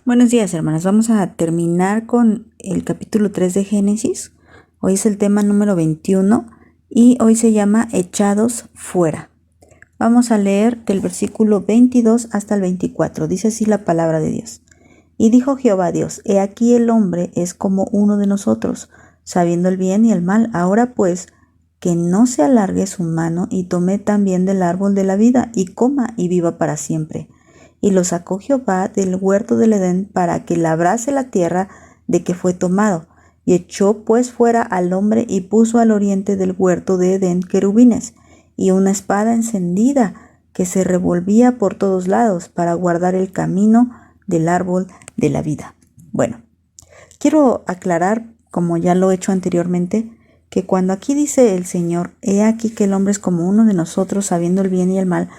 Buenos días, hermanas. Vamos a terminar con el capítulo 3 de Génesis. Hoy es el tema número 21 y hoy se llama Echados fuera. Vamos a leer del versículo 22 hasta el 24. Dice así la palabra de Dios. Y dijo Jehová a Dios: He aquí el hombre es como uno de nosotros, sabiendo el bien y el mal. Ahora pues, que no se alargue su mano y tome también del árbol de la vida y coma y viva para siempre. Y lo sacó Jehová del huerto del Edén para que labrase la tierra de que fue tomado. Y echó pues fuera al hombre y puso al oriente del huerto de Edén querubines y una espada encendida que se revolvía por todos lados para guardar el camino del árbol de la vida. Bueno, quiero aclarar, como ya lo he hecho anteriormente, que cuando aquí dice el Señor: He aquí que el hombre es como uno de nosotros, sabiendo el bien y el mal,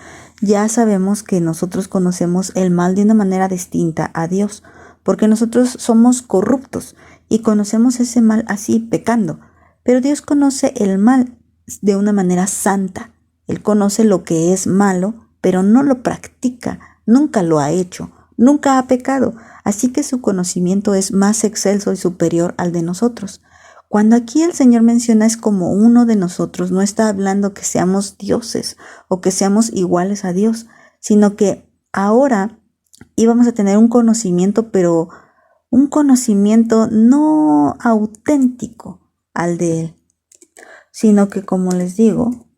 ya sabemos que nosotros conocemos el mal de una manera distinta a Dios, porque nosotros somos corruptos y conocemos ese mal así, pecando. Pero Dios conoce el mal de una manera santa. Él conoce lo que es malo, pero no lo practica, nunca lo ha hecho, nunca ha pecado, así que su conocimiento es más excelso y superior al de nosotros. Cuando aquí el Señor menciona es como uno de nosotros, no está hablando que seamos dioses o que seamos iguales a Dios, sino que ahora íbamos a tener un conocimiento, pero un conocimiento no auténtico al de Él, sino que, como les digo,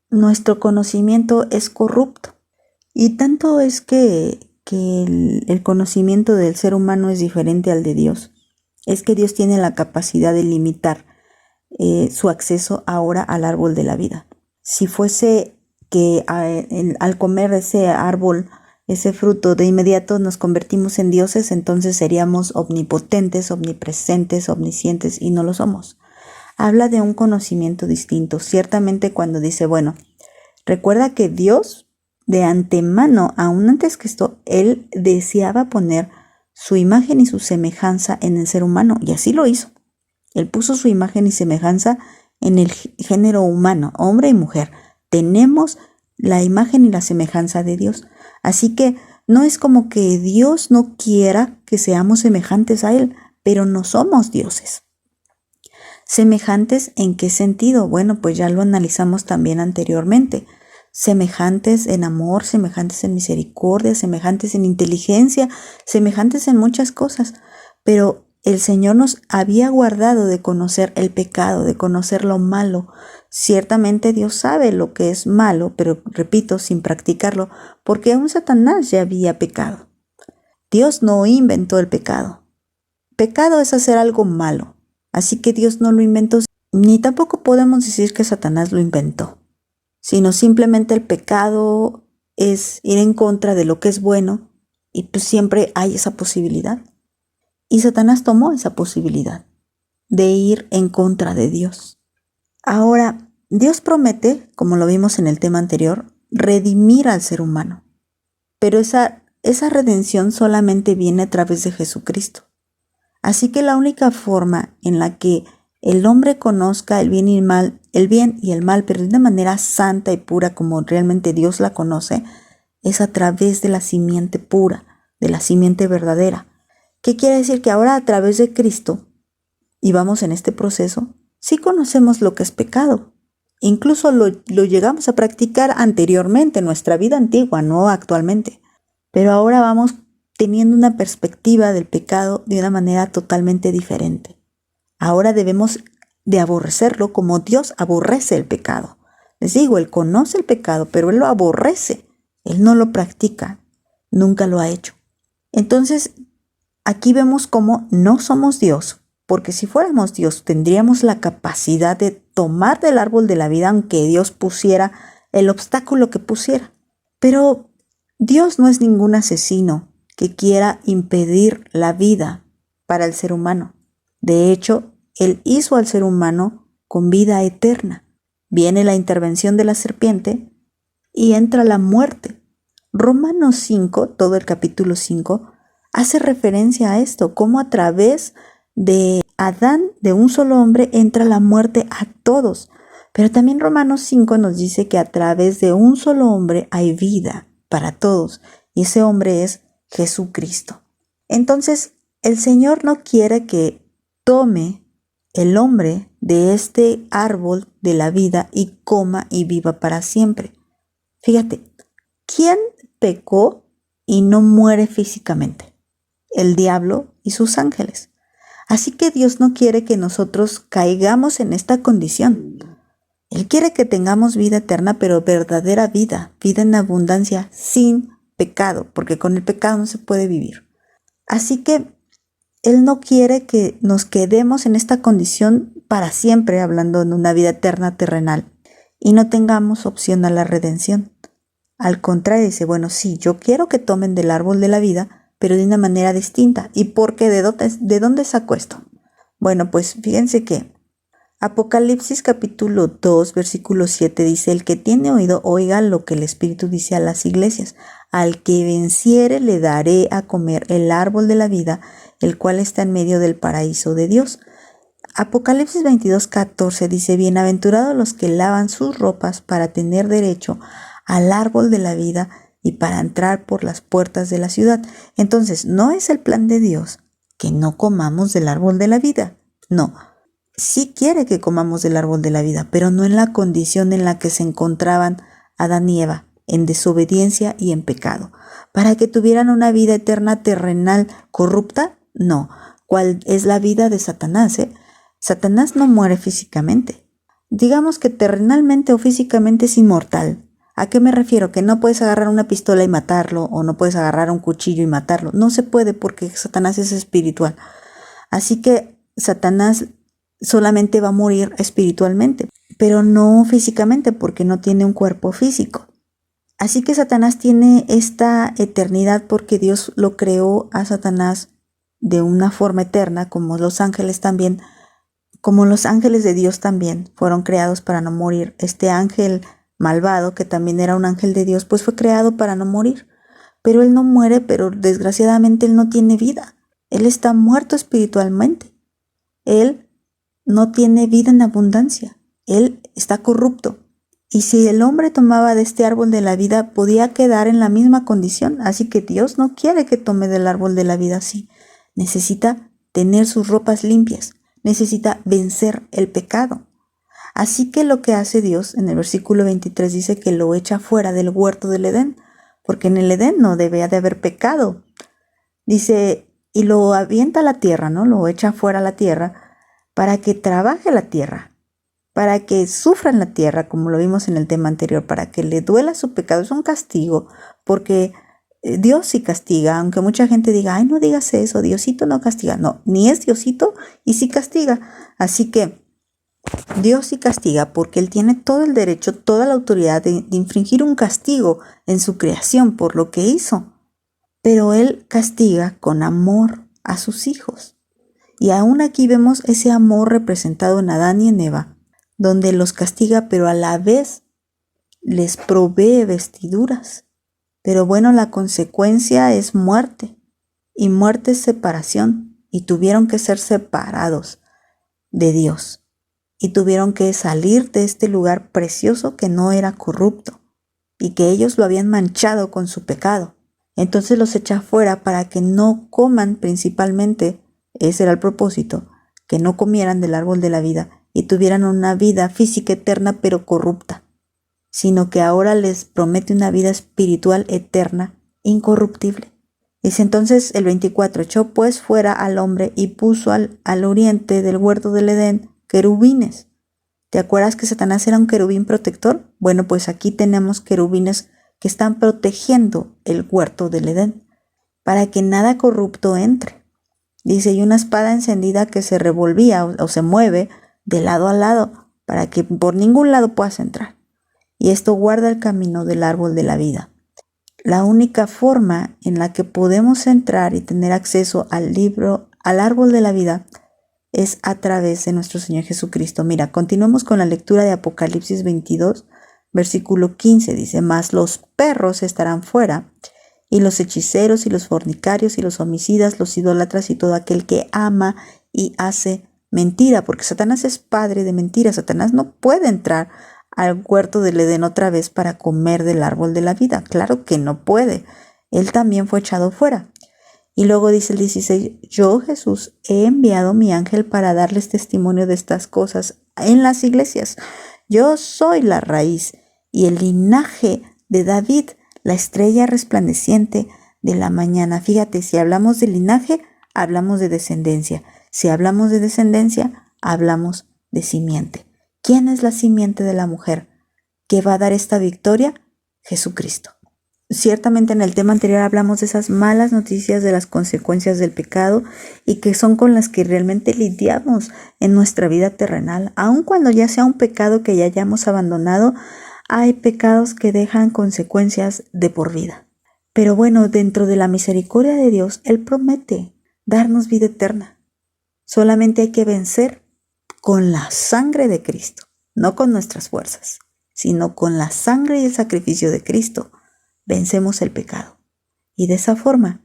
nuestro conocimiento es corrupto. Y tanto es que el conocimiento del ser humano es diferente al de Dios. Es que Dios tiene la capacidad de limitar su acceso ahora al árbol de la vida. Si fuese que al comer ese árbol, ese fruto, de inmediato nos convertimos en dioses, entonces seríamos omnipotentes, omnipresentes, omniscientes, y no lo somos. Habla de un conocimiento distinto. Ciertamente cuando dice, bueno, recuerda que Dios de antemano, aún antes que esto, Él deseaba poner su imagen y su semejanza en el ser humano, y así lo hizo. Él puso su imagen y semejanza en el género humano, hombre y mujer. Tenemos la imagen y la semejanza de Dios. Así que no es como que Dios no quiera que seamos semejantes a Él, pero no somos dioses. ¿Semejantes en qué sentido? Bueno, pues ya lo analizamos también anteriormente. Semejantes en amor, semejantes en misericordia, semejantes en inteligencia, semejantes en muchas cosas. Pero el Señor nos había guardado de conocer el pecado, de conocer lo malo. Ciertamente Dios sabe lo que es malo, pero repito, sin practicarlo, porque aún Satanás ya había pecado. Dios no inventó el pecado. Pecado es hacer algo malo, así que Dios no lo inventó, ni tampoco podemos decir que Satanás lo inventó, sino simplemente el pecado es ir en contra de lo que es bueno, y pues siempre hay esa posibilidad. Y Satanás tomó esa posibilidad de ir en contra de Dios. Ahora, Dios promete, como lo vimos en el tema anterior, redimir al ser humano. Pero esa redención solamente viene a través de Jesucristo. Así que la única forma en la que el hombre conozca el bien y el mal, pero de una manera santa y pura como realmente Dios la conoce, es a través de la simiente pura, de la simiente verdadera. ¿Qué quiere decir? Que ahora a través de Cristo, y vamos en este proceso, sí conocemos lo que es pecado. Incluso lo llegamos a practicar anteriormente en nuestra vida antigua, no actualmente. Pero ahora vamos teniendo una perspectiva del pecado de una manera totalmente diferente. Ahora debemos de aborrecerlo como Dios aborrece el pecado. Les digo, Él conoce el pecado, pero Él lo aborrece. Él no lo practica, nunca lo ha hecho. Entonces, aquí vemos cómo no somos Dios, porque si fuéramos Dios tendríamos la capacidad de tomar del árbol de la vida aunque Dios pusiera el obstáculo que pusiera. Pero Dios no es ningún asesino que quiera impedir la vida para el ser humano. De hecho, Él hizo al ser humano con vida eterna. Viene la intervención de la serpiente y entra la muerte. Romanos 5, todo el capítulo 5, hace referencia a esto, cómo a través de Adán, de un solo hombre, entra la muerte a todos. Pero también Romanos 5 nos dice que a través de un solo hombre hay vida para todos, y ese hombre es Jesucristo. Entonces, el Señor no quiere que tome el hombre de este árbol de la vida y coma y viva para siempre. Fíjate, ¿quién pecó y no muere físicamente? El diablo y sus ángeles. Así que Dios no quiere que nosotros caigamos en esta condición. Él quiere que tengamos vida eterna, pero verdadera vida, vida en abundancia, sin pecado, porque con el pecado no se puede vivir. Así que Él no quiere que nos quedemos en esta condición para siempre, hablando de una vida eterna terrenal, y no tengamos opción a la redención. Al contrario, dice, bueno, sí, yo quiero que tomen del árbol de la vida, pero de una manera distinta. ¿Y por qué? ¿De dónde saco esto? Bueno, pues fíjense que Apocalipsis capítulo 2, versículo 7 dice, el que tiene oído, oiga lo que el Espíritu dice a las iglesias. Al que venciere le daré a comer el árbol de la vida, el cual está en medio del paraíso de Dios. Apocalipsis 22, 14 dice, bienaventurados los que lavan sus ropas para tener derecho al árbol de la vida y para entrar por las puertas de la ciudad. Entonces, no es el plan de Dios que no comamos del árbol de la vida. No, sí quiere que comamos del árbol de la vida, pero no en la condición en la que se encontraban Adán y Eva, en desobediencia y en pecado. Para que tuvieran una vida eterna terrenal corrupta, no. ¿Cuál es la vida de Satanás? Satanás no muere físicamente. Digamos que terrenalmente o físicamente es inmortal. ¿A qué me refiero? Que no puedes agarrar una pistola y matarlo, o no puedes agarrar un cuchillo y matarlo. No se puede porque Satanás es espiritual. Así que Satanás solamente va a morir espiritualmente, pero no físicamente porque no tiene un cuerpo físico. Así que Satanás tiene esta eternidad porque Dios lo creó a Satanás de una forma eterna, como los ángeles también, como los ángeles de Dios también fueron creados para no morir. Este ángel malvado, que también era un ángel de Dios, pues fue creado para no morir. Pero él no muere, pero desgraciadamente él no tiene vida. Él está muerto espiritualmente. Él no tiene vida en abundancia. Él está corrupto. Y si el hombre tomaba de este árbol de la vida, podía quedar en la misma condición. Así que Dios no quiere que tome del árbol de la vida así. Necesita tener sus ropas limpias. Necesita vencer el pecado. Así que lo que hace Dios en el versículo 23 dice que lo echa fuera del huerto del Edén, porque en el Edén no debía de haber pecado. Dice, y lo avienta a la tierra, ¿no? Lo echa fuera a la tierra para que trabaje la tierra, para que sufra en la tierra, como lo vimos en el tema anterior, para que le duela su pecado. Es un castigo, porque Dios sí castiga, aunque mucha gente diga, ay, no digas eso, Diosito no castiga. No, ni es Diosito y sí castiga. Así que Dios sí castiga porque Él tiene todo el derecho, toda la autoridad de infringir un castigo en su creación por lo que hizo. Pero Él castiga con amor a sus hijos. Y aún aquí vemos ese amor representado en Adán y en Eva, donde los castiga, pero a la vez les provee vestiduras. Pero bueno, la consecuencia es muerte, y muerte es separación, y tuvieron que ser separados de Dios, y tuvieron que salir de este lugar precioso que no era corrupto, y que ellos lo habían manchado con su pecado. Entonces los echa fuera para que no coman principalmente, ese era el propósito, que no comieran del árbol de la vida y tuvieran una vida física eterna pero corrupta, sino que ahora les promete una vida espiritual eterna, incorruptible. Dice entonces el 24, echó pues fuera al hombre y puso al oriente del huerto del Edén querubines. ¿Te acuerdas que Satanás era un querubín protector? Bueno, pues aquí tenemos querubines que están protegiendo el huerto del Edén, para que nada corrupto entre. Dice, y una espada encendida que se revolvía o se mueve de lado a lado, para que por ningún lado puedas entrar. Y esto guarda el camino del árbol de la vida. La única forma en la que podemos entrar y tener acceso al árbol de la vida, es a través de nuestro Señor Jesucristo. Mira, continuemos con la lectura de Apocalipsis 22, versículo 15. Dice, mas los perros estarán fuera, y los hechiceros, y los fornicarios, y los homicidas, los idólatras, y todo aquel que ama y hace mentira, porque Satanás es padre de mentira. Satanás no puede entrar al huerto del Edén otra vez para comer del árbol de la vida. Claro que no puede. Él también fue echado fuera. Y luego dice el 16, yo Jesús he enviado mi ángel para darles testimonio de estas cosas en las iglesias. Yo soy la raíz y el linaje de David, la estrella resplandeciente de la mañana. Fíjate, si hablamos de linaje, hablamos de descendencia. Si hablamos de descendencia, hablamos de simiente. ¿Quién es la simiente de la mujer que va a dar esta victoria? Jesucristo. Ciertamente en el tema anterior hablamos de esas malas noticias, de las consecuencias del pecado y que son con las que realmente lidiamos en nuestra vida terrenal. Aun cuando ya sea un pecado que ya hayamos abandonado, hay pecados que dejan consecuencias de por vida. Pero bueno, dentro de la misericordia de Dios, Él promete darnos vida eterna. Solamente hay que vencer con la sangre de Cristo, no con nuestras fuerzas, sino con la sangre y el sacrificio de Cristo. Vencemos el pecado y de esa forma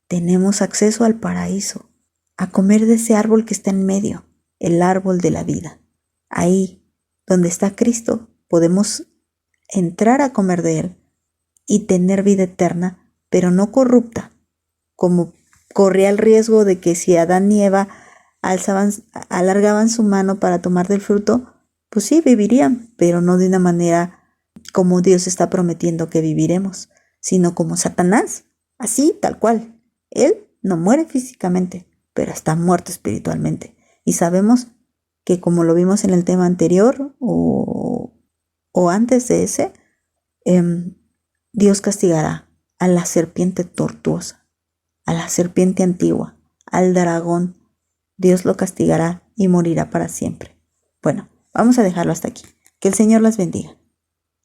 tenemos acceso al paraíso, a comer de ese árbol que está en medio, el árbol de la vida. Ahí donde está Cristo podemos entrar a comer de él y tener vida eterna, pero no corrupta, como corría el riesgo de que si Adán y Eva alargaban su mano para tomar del fruto, pues sí, vivirían, pero no de una manera como Dios está prometiendo que viviremos, sino como Satanás, así, tal cual. Él no muere físicamente, pero está muerto espiritualmente. Y sabemos que como lo vimos en el tema anterior o antes de ese, Dios castigará a la serpiente tortuosa, a la serpiente antigua, al dragón. Dios lo castigará y morirá para siempre. Bueno, vamos a dejarlo hasta aquí. Que el Señor las bendiga.